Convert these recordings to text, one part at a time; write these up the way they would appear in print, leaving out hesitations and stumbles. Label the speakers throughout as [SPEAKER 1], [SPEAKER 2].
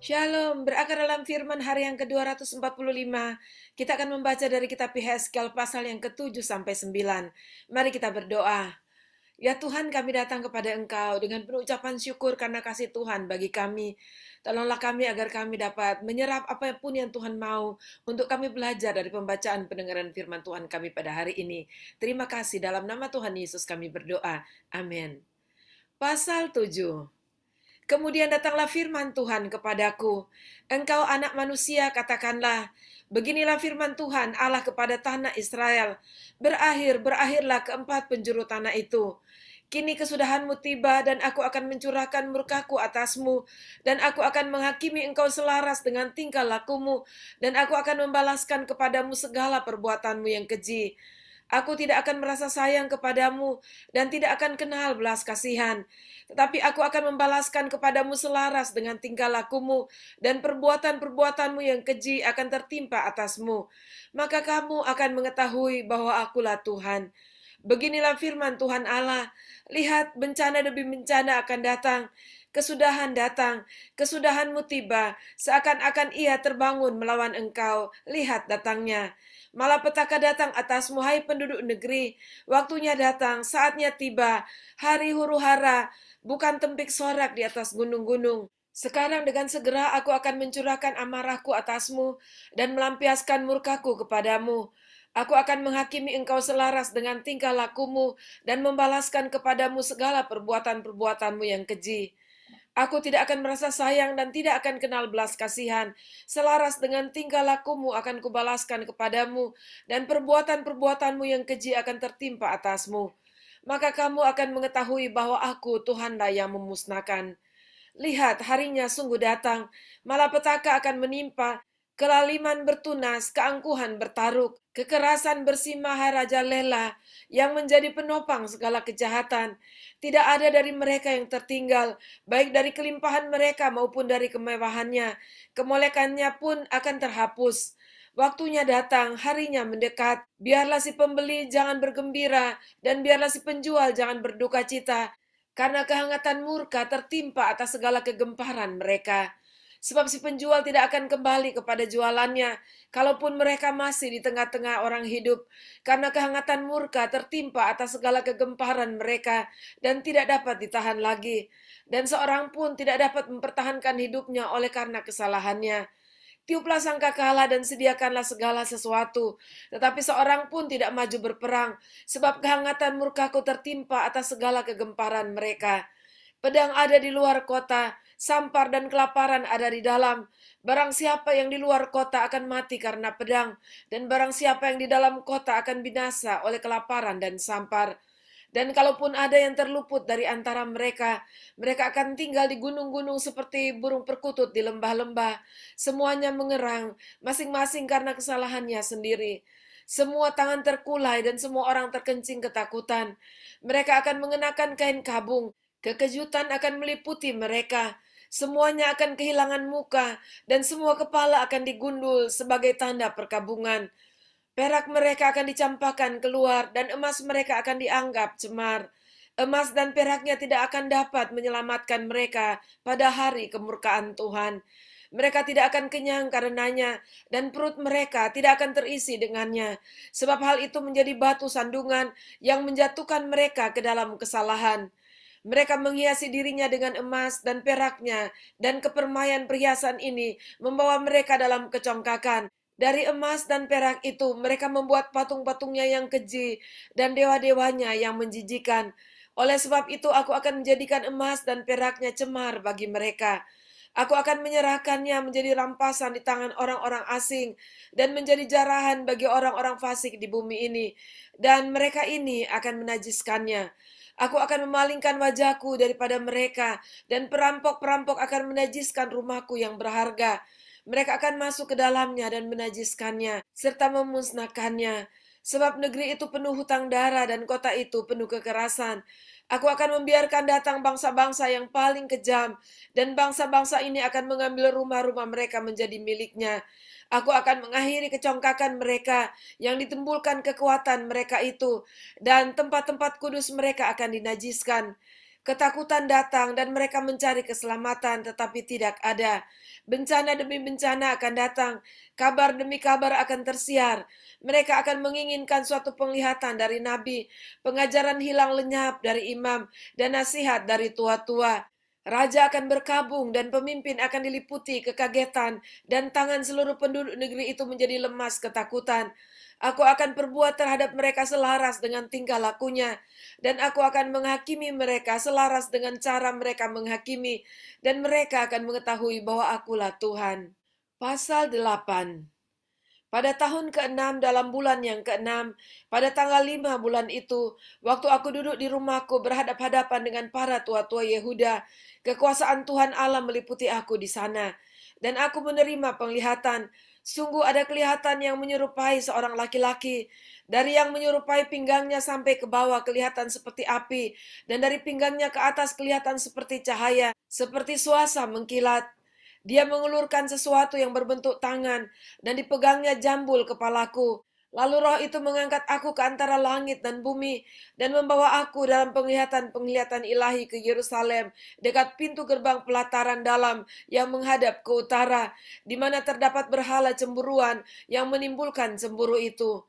[SPEAKER 1] Shalom, berakar dalam firman hari yang ke-245. Kita akan membaca dari kitab Yehezkiel pasal yang ke-7 sampai 9. Mari kita berdoa. Ya Tuhan, kami datang kepada Engkau dengan penuh ucapan syukur karena kasih Tuhan bagi kami. Tolonglah kami agar kami dapat menyerap apapun yang Tuhan mau untuk kami belajar dari pembacaan pendengaran firman Tuhan kami pada hari ini. Terima kasih, dalam nama Tuhan Yesus kami berdoa. Amin. Pasal 7. Kemudian datanglah firman Tuhan kepadaku, engkau anak manusia, katakanlah, beginilah firman Tuhan Allah kepada tanah Israel, berakhirlah keempat penjuru tanah itu. Kini kesudahanmu tiba dan aku akan mencurahkan murkaku atasmu, dan aku akan menghakimi engkau selaras dengan tingkah lakumu, dan aku akan membalaskan kepadamu segala perbuatanmu yang keji. Aku tidak akan merasa sayang kepadamu dan tidak akan kenal belas kasihan. Tetapi aku akan membalaskan kepadamu selaras dengan tingkah lakumu dan perbuatan-perbuatanmu yang keji akan tertimpa atasmu. Maka kamu akan mengetahui bahwa akulah Tuhan. Beginilah firman Tuhan Allah, lihat bencana demi bencana akan datang, datang, kesudahanmu tiba, seakan-akan ia terbangun melawan engkau, lihat datangnya. Malapetaka datang atasmu, hai penduduk negeri, waktunya datang, saatnya tiba, hari huru-hara, bukan tempik sorak di atas gunung-gunung. Sekarang dengan segera aku akan mencurahkan amarahku atasmu dan melampiaskan murkaku kepadamu. Aku akan menghakimi engkau selaras dengan tingkah lakumu dan membalaskan kepadamu segala perbuatan-perbuatanmu yang keji. Aku tidak akan merasa sayang dan tidak akan kenal belas kasihan. Selaras dengan tingkah lakumu akan kubalaskan kepadamu dan perbuatan-perbuatanmu yang keji akan tertimpa atasmu. Maka kamu akan mengetahui bahwa aku Tuhanlah yang memusnahkan. Lihat, harinya sungguh datang, malapetaka akan menimpa, kelaliman bertunas, keangkuhan bertaruk, kekerasan bersimaharajalela, yang menjadi penopang segala kejahatan. Tidak ada dari mereka yang tertinggal, baik dari kelimpahan mereka maupun dari kemewahannya. Kemolekannya pun akan terhapus. Waktunya datang, harinya mendekat. Biarlah si pembeli jangan bergembira, dan biarlah si penjual jangan berduka cita, karena kehangatan murka tertimpa atas segala kegemparan mereka. Sebab si penjual tidak akan kembali kepada jualannya, kalaupun mereka masih di tengah-tengah orang hidup, karena kehangatan murka tertimpa atas segala kegemparan mereka, dan tidak dapat ditahan lagi. Dan seorang pun tidak dapat mempertahankan hidupnya oleh karena kesalahannya. Tiuplah sangkakala dan sediakanlah segala sesuatu, tetapi seorang pun tidak maju berperang, sebab kehangatan murkaku tertimpa atas segala kegemparan mereka. Pedang ada di luar kota, sampar dan kelaparan ada di dalam. Barang siapa yang di luar kota akan mati karena pedang, dan barang siapa yang di dalam kota akan binasa oleh kelaparan dan sampar. Dan kalaupun ada yang terluput dari antara mereka, mereka akan tinggal di gunung-gunung seperti burung perkutut di lembah-lembah. Semuanya mengerang, masing-masing karena kesalahannya sendiri. Semua tangan terkulai dan semua orang terkencing ketakutan. Mereka akan mengenakan kain kabung. Kekejutan akan meliputi mereka. Semuanya akan kehilangan muka dan semua kepala akan digundul sebagai tanda perkabungan. Perak mereka akan dicampakkan keluar dan emas mereka akan dianggap cemar. Emas dan peraknya tidak akan dapat menyelamatkan mereka pada hari kemurkaan Tuhan. Mereka tidak akan kenyang karenanya, dan perut mereka tidak akan terisi dengannya. Sebab hal itu menjadi batu sandungan yang menjatuhkan mereka ke dalam kesalahan. Mereka menghiasi dirinya dengan emas dan peraknya, dan kepermaian perhiasan ini membawa mereka dalam kecongkakan. Dari emas dan perak itu mereka membuat patung-patungnya yang keji dan dewa-dewanya yang menjijikan. Oleh sebab itu aku akan menjadikan emas dan peraknya cemar bagi mereka. Aku akan menyerahkannya menjadi rampasan di tangan orang-orang asing dan menjadi jarahan bagi orang-orang fasik di bumi ini. Dan mereka ini akan menajiskannya. Aku akan memalingkan wajahku daripada mereka, dan perampok-perampok akan menajiskan rumahku yang berharga. Mereka akan masuk ke dalamnya dan menajiskannya, serta memusnahkannya. Sebab negeri itu penuh hutang darah dan kota itu penuh kekerasan. Aku akan membiarkan datang bangsa-bangsa yang paling kejam, dan bangsa-bangsa ini akan mengambil rumah-rumah mereka menjadi miliknya. Aku akan mengakhiri kecongkakan mereka yang ditembulkan kekuatan mereka itu, dan tempat-tempat kudus mereka akan dinajiskan. Ketakutan datang dan mereka mencari keselamatan tetapi tidak ada. Bencana demi bencana akan datang, kabar demi kabar akan tersiar. Mereka akan menginginkan suatu penglihatan dari nabi, pengajaran hilang lenyap dari imam, dan nasihat dari tua-tua. Raja akan berkabung dan pemimpin akan diliputi kekagetan, dan tangan seluruh penduduk negeri itu menjadi lemas ketakutan. Aku akan perbuat terhadap mereka selaras dengan tingkah lakunya, dan aku akan menghakimi mereka selaras dengan cara mereka menghakimi, dan mereka akan mengetahui bahwa akulah Tuhan. Pasal 8. Pada tahun ke-6 dalam bulan yang ke-6, pada tanggal 5 bulan itu, waktu aku duduk di rumahku berhadap-hadapan dengan para tua-tua Yehuda, kekuasaan Tuhan Allah meliputi aku di sana. Dan aku menerima penglihatan. Sungguh ada kelihatan yang menyerupai seorang laki-laki. Dari yang menyerupai pinggangnya sampai ke bawah kelihatan seperti api, dan dari pinggangnya ke atas kelihatan seperti cahaya, seperti suasa mengkilat. Dia mengulurkan sesuatu yang berbentuk tangan, dan dipegangnya jambul kepalaku. Lalu roh itu mengangkat aku ke antara langit dan bumi, dan membawa aku dalam penglihatan-penglihatan ilahi ke Yerusalem, dekat pintu gerbang pelataran dalam yang menghadap ke utara, di mana terdapat berhala cemburuan yang menimbulkan cemburu itu.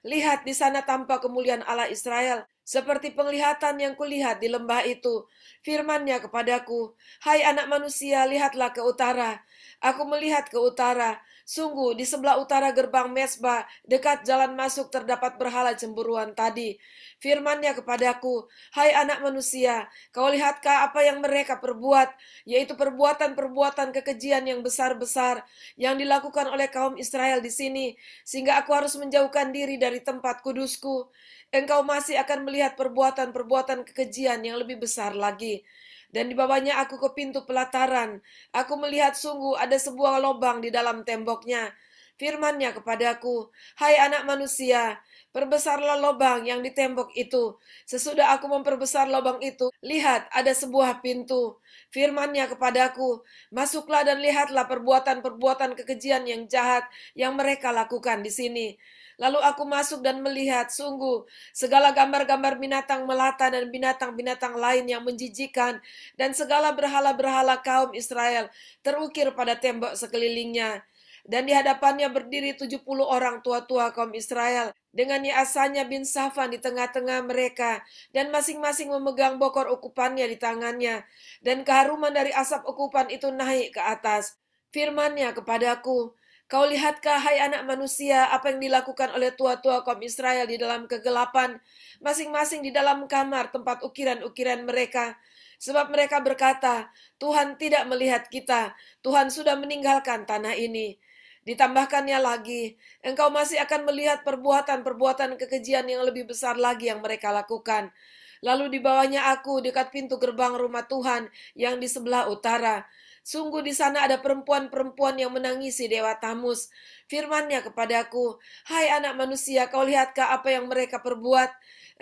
[SPEAKER 1] Lihat, di sana tampak kemuliaan Allah Israel, seperti penglihatan yang kulihat di lembah itu. Firman-Nya kepadaku, "Hai anak manusia, lihatlah ke utara." Aku melihat ke utara. Sungguh, di sebelah utara gerbang Mesbah, dekat jalan masuk terdapat berhala cemburuan tadi. Firman-Nya kepadaku, "Hai anak manusia, kau lihatkah apa yang mereka perbuat, yaitu perbuatan-perbuatan kekejian yang besar-besar yang dilakukan oleh kaum Israel di sini, sehingga aku harus menjauhkan diri dari tempat kudusku. Engkau masih akan melihat perbuatan-perbuatan kekejian yang lebih besar lagi." Dan dibawanya aku ke pintu pelataran. Aku melihat sungguh ada sebuah lubang di dalam temboknya. Firman-Nya kepadaku, "Hai anak manusia, perbesarlah lubang yang di tembok itu." Sesudah aku memperbesar lubang itu, lihat ada sebuah pintu. Firman-Nya kepadaku, "Masuklah dan lihatlah perbuatan-perbuatan kekejian yang jahat yang mereka lakukan di sini." Lalu aku masuk dan melihat, sungguh, segala gambar-gambar binatang melata dan binatang-binatang lain yang menjijikan, dan segala berhala-berhala kaum Israel terukir pada tembok sekelilingnya. Dan di hadapannya berdiri 70 orang tua-tua kaum Israel, dengan Yaasanya bin Safan di tengah-tengah mereka, dan masing-masing memegang bokor ukupannya di tangannya, dan keharuman dari asap ukupan itu naik ke atas. Firman-Nya kepadaku, "Kau lihatkah, hai anak manusia, apa yang dilakukan oleh tua-tua kaum Israel di dalam kegelapan, masing-masing di dalam kamar tempat ukiran-ukiran mereka? Sebab mereka berkata, 'Tuhan tidak melihat kita, Tuhan sudah meninggalkan tanah ini.'" Ditambahkannya lagi, "Engkau masih akan melihat perbuatan-perbuatan kekejian yang lebih besar lagi yang mereka lakukan." Lalu dibawanya aku dekat pintu gerbang rumah Tuhan yang di sebelah utara. Sungguh di sana ada perempuan-perempuan yang menangisi Dewa Tamus. Firman-Nya kepadaku, "Hai anak manusia, kau lihatkah apa yang mereka perbuat?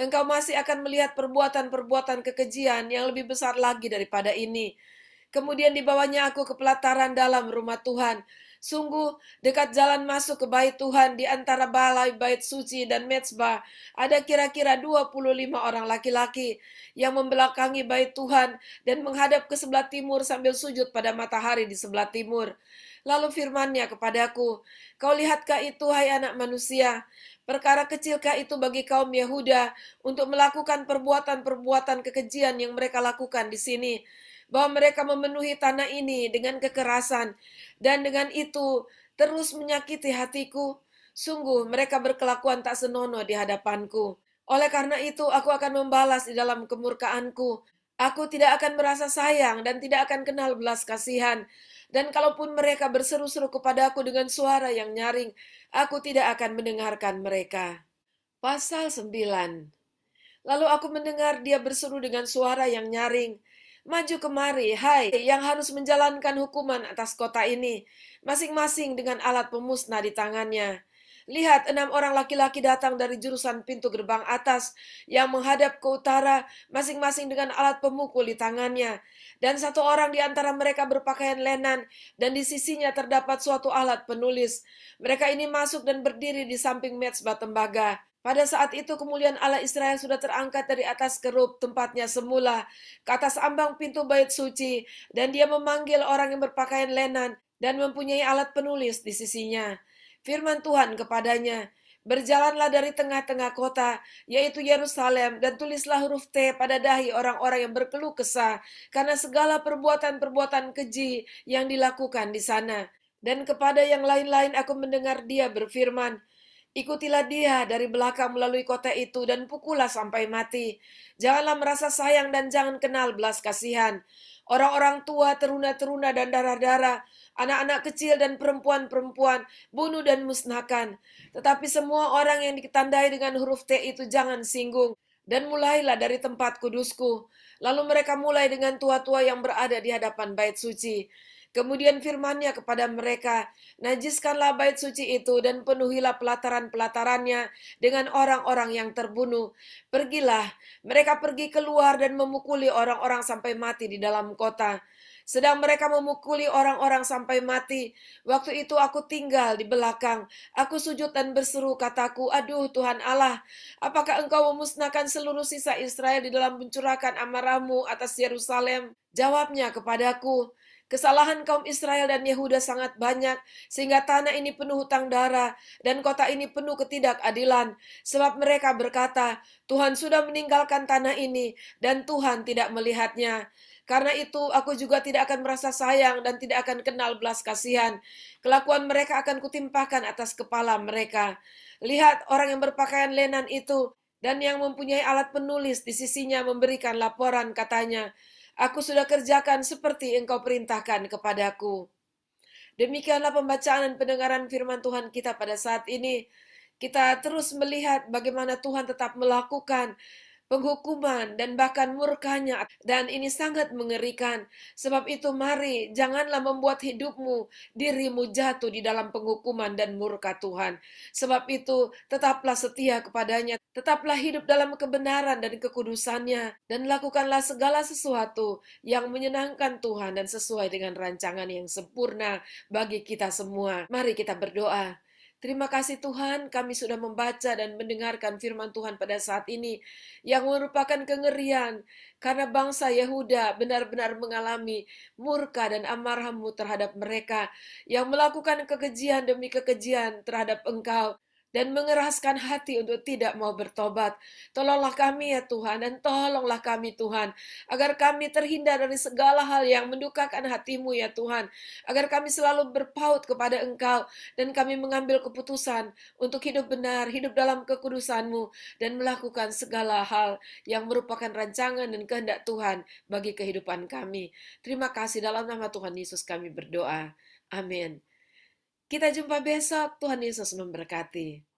[SPEAKER 1] Engkau masih akan melihat perbuatan-perbuatan kekejian yang lebih besar lagi daripada ini." Kemudian dibawanya aku ke pelataran dalam rumah Tuhan. Sungguh, dekat jalan masuk ke bait Tuhan di antara balai bait suci dan mezbah, ada kira-kira 25 orang laki-laki yang membelakangi bait Tuhan dan menghadap ke sebelah timur sambil sujud pada matahari di sebelah timur. Lalu firman-Nya kepadaku, "Kau lihatkah itu, hai anak manusia? Perkara kecilkah itu bagi kaum Yehuda untuk melakukan perbuatan-perbuatan kekejian yang mereka lakukan di sini? Bahwa mereka memenuhi tanah ini dengan kekerasan, dan dengan itu terus menyakiti hatiku. Sungguh mereka berkelakuan tak senonoh di hadapanku. Oleh karena itu aku akan membalas di dalam kemurkaanku. Aku tidak akan merasa sayang dan tidak akan kenal belas kasihan. Dan kalaupun mereka berseru-seru kepadaku dengan suara yang nyaring, aku tidak akan mendengarkan mereka. Pasal 9. Lalu aku mendengar dia berseru dengan suara yang nyaring, "Maju kemari, hai yang harus menjalankan hukuman atas kota ini, masing-masing dengan alat pemusnah di tangannya." Lihat, 6 orang laki-laki datang dari jurusan pintu gerbang atas yang menghadap ke utara, masing-masing dengan alat pemukul di tangannya. Dan 1 orang di antara mereka berpakaian lenan, dan di sisinya terdapat suatu alat penulis. Mereka ini masuk dan berdiri di samping mezbah tembaga. Pada saat itu kemuliaan Allah Israel sudah terangkat dari atas kerub tempatnya semula ke atas ambang pintu bait suci, dan dia memanggil orang yang berpakaian lenan dan mempunyai alat penulis di sisinya. Firman Tuhan kepadanya, "Berjalanlah dari tengah-tengah kota, yaitu Yerusalem, dan tulislah huruf T pada dahi orang-orang yang berkeluh kesah karena segala perbuatan-perbuatan keji yang dilakukan di sana." Dan kepada yang lain-lain aku mendengar dia berfirman, "Ikutilah dia dari belakang melalui kota itu dan pukullah sampai mati. Janganlah merasa sayang dan jangan kenal belas kasihan. Orang-orang tua, teruna-teruna dan darah-darah, anak-anak kecil dan perempuan-perempuan, bunuh dan musnahkan. Tetapi semua orang yang ditandai dengan huruf T itu jangan singgung. Dan mulailah dari tempat kudusku." Lalu mereka mulai dengan tua-tua yang berada di hadapan bait suci. Kemudian firman-Nya kepada mereka, "Najiskanlah bait suci itu dan penuhilah pelataran-pelatarannya dengan orang-orang yang terbunuh. Pergilah." Mereka pergi keluar dan memukuli orang-orang sampai mati di dalam kota. Sedang mereka memukuli orang-orang sampai mati, waktu itu aku tinggal di belakang. Aku sujud dan berseru, kataku, "Aduh Tuhan Allah, apakah Engkau memusnahkan seluruh sisa Israel di dalam mencurahkan amarah-Mu atas Yerusalem?" Jawabnya kepadaku, "Kesalahan kaum Israel dan Yehuda sangat banyak, sehingga tanah ini penuh hutang darah, dan kota ini penuh ketidakadilan. Sebab mereka berkata, Tuhan sudah meninggalkan tanah ini, dan Tuhan tidak melihatnya. Karena itu aku juga tidak akan merasa sayang dan tidak akan kenal belas kasihan. Kelakuan mereka akan kutimpahkan atas kepala mereka. Lihat orang yang berpakaian lenan itu, dan yang mempunyai alat penulis di sisinya memberikan laporan, katanya, Aku sudah kerjakan seperti Engkau perintahkan kepadaku." Demikianlah pembacaan dan pendengaran firman Tuhan kita pada saat ini. Kita terus melihat bagaimana Tuhan tetap melakukan penghukuman dan bahkan murkanya, dan ini sangat mengerikan. Sebab itu mari janganlah membuat hidupmu, dirimu jatuh di dalam penghukuman dan murka Tuhan. Sebab itu tetaplah setia kepadanya, tetaplah hidup dalam kebenaran dan kekudusannya, dan lakukanlah segala sesuatu yang menyenangkan Tuhan dan sesuai dengan rancangan yang sempurna bagi kita semua. Mari kita berdoa. Terima kasih Tuhan, kami sudah membaca dan mendengarkan firman Tuhan pada saat ini, yang merupakan kengerian, karena bangsa Yehuda benar-benar mengalami murka dan amarah-Mu terhadap mereka, yang melakukan kekejian demi kekejian terhadap Engkau, dan mengeraskan hati untuk tidak mau bertobat. Tolonglah kami ya Tuhan, dan tolonglah kami Tuhan, agar kami terhindar dari segala hal yang mendukakan hati-Mu ya Tuhan, agar kami selalu berpaut kepada Engkau, dan kami mengambil keputusan untuk hidup benar, hidup dalam kekudusan-Mu, dan melakukan segala hal yang merupakan rancangan dan kehendak Tuhan bagi kehidupan kami. Terima kasih, dalam nama Tuhan Yesus kami berdoa. Amin. Kita jumpa besok. Tuhan Yesus memberkati.